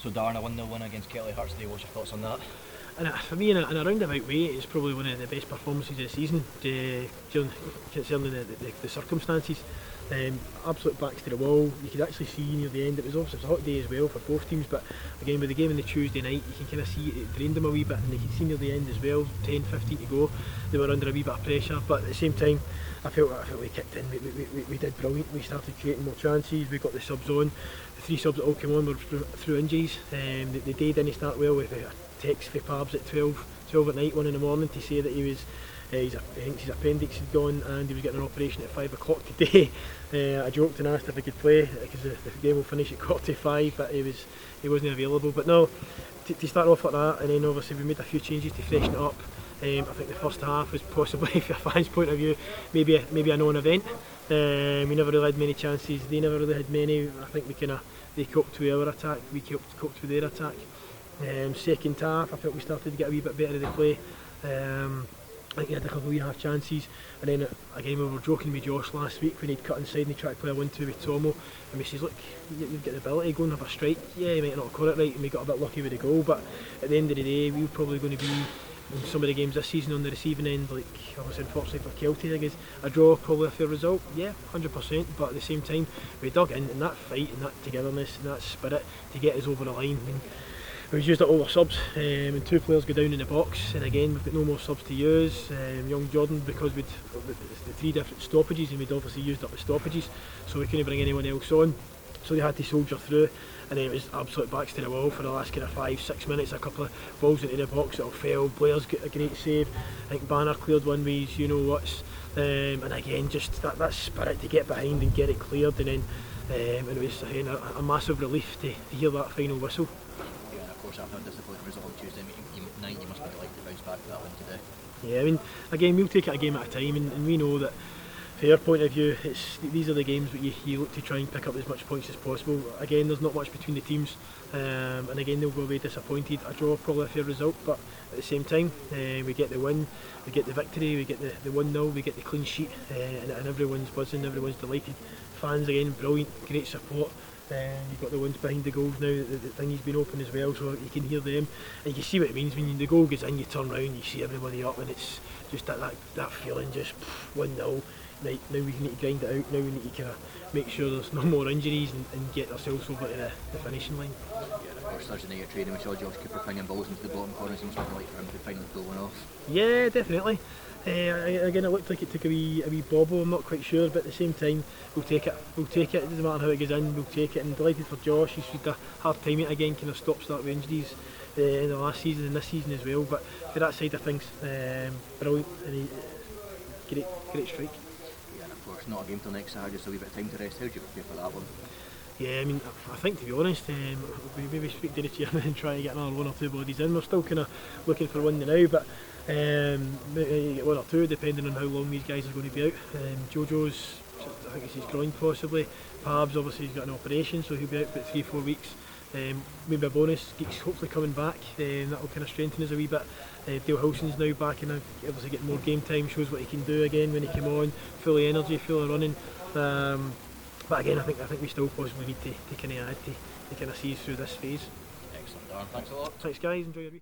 So Darren, a 1-0 win against Kelty Hearts today, what's your thoughts on that? And for me, in a roundabout way, it's probably one of the best performances of the season, concerning the circumstances. Absolute backs to the wall. You could actually see near the end, it was a hot day as well for both teams, but again with the game on the Tuesday night, you can kind of see it drained them a wee bit, and you can see near the end as well, 10-15 to go, they were under a wee bit of pressure, but at the same time I felt we kicked in, we did brilliant. We started creating more chances, we got the subs on, the 3 subs that all came on were through injuries. The day didn't start well with a text for Pabs at 12 at night, 1 in the morning, to say that he was I think his appendix had gone and he was getting an operation at 5 o'clock today. I joked and asked if he could play because the game will finish at 4:45, but he wasn't available. But no, to start off like that, and then obviously we made a few changes to freshen it up. I think the first half was possibly, from a fan's point of view, maybe a non-event. We never really had many chances. They never really had many. I think they coped with our attack. We coped with their attack. Second half, I felt we started to get a wee bit better at the play. I think he had a couple of wee half chances, and then again we were joking with Josh last week when he'd cut inside and he tried to play a 1-2 with Tomo, and we says, look, you've got the ability, go and have a strike. Yeah, he might not have caught it right and we got a bit lucky with the goal, but at the end of the day we were probably going to be in some of the games this season on the receiving end, like obviously unfortunately for Kelty, I guess a draw probably a fair result, yeah, 100%, but at the same time we dug in, and that fight and that togetherness and that spirit to get us over the line. We've used up all our subs, and 2 players go down in the box, and again we've got no more subs to use. Young Jordan, because we'd the 3 different stoppages, and we'd obviously used up the stoppages, so we couldn't bring anyone else on, so they had to soldier through, and then it was absolute backs to the wall for the last kind of 5-6 minutes. A couple of balls into the box that all fell. Blair's got a great save. I think Banner cleared one with his you-know-whats, and again just that spirit to get behind and get it cleared, and then and it was again a massive relief to hear that final whistle. Of course, after a disappointing result on Tuesday night, you must be delighted to bounce back to that win today. Yeah, I mean, again, we'll take it a game at a time, and we know that from our point of view, these are the games that you look to try and pick up as much points as possible. Again, there's not much between the teams, and again, they'll go away disappointed. A draw, probably a fair result, but at the same time, we get the win, we get the victory, we get the 1-0, we get the clean sheet, and everyone's buzzing, everyone's delighted. Fans, again, brilliant, great support. You've got the ones behind the goals now, the thing has been open as well, so you can hear them and you can see what it means when the goal goes in, you turn round, you see everybody up, and it's just that feeling, just 1-0, right, now we need to grind it out, now we need to kind of make sure there's no more injuries and get ourselves over to the finishing line. Yeah, and of course Thursday night you're training, we saw Josh Cooper pinging balls into the bottom corners, and something like for him to finally pull one off. Yeah, definitely. Again, it looked like it took a wee bobble, I'm not quite sure, but at the same time, we'll take it, it doesn't matter how it goes in, we'll take it, and delighted for Josh. He's had a hard time it again, kind of stop-start with injuries in the last season and this season as well, but for that side of things, brilliant, and great strike. Yeah, and of course not a game till next Saturday, so a wee bit of time to rest. How do you prepare for that one? Yeah, I mean, I think to be honest, we maybe speak to the chairman and try and get another 1 or 2 bodies in. We're still kind of looking for one now, but maybe get 1 or 2 depending on how long these guys are going to be out. Jojo's, I think it's his groin possibly. Pabs obviously he's got an operation, so he'll be out for 3-4 weeks. Maybe a bonus, Geek's hopefully coming back, that will kind of strengthen us a wee bit. Dale Hilson's now back and obviously getting more game time, shows what he can do again when he came on, full of energy, full of running. But again, I think we still possibly need to kind of add to kind of see us through this phase. Excellent, Darren. Thanks a lot. Thanks guys, enjoy your week.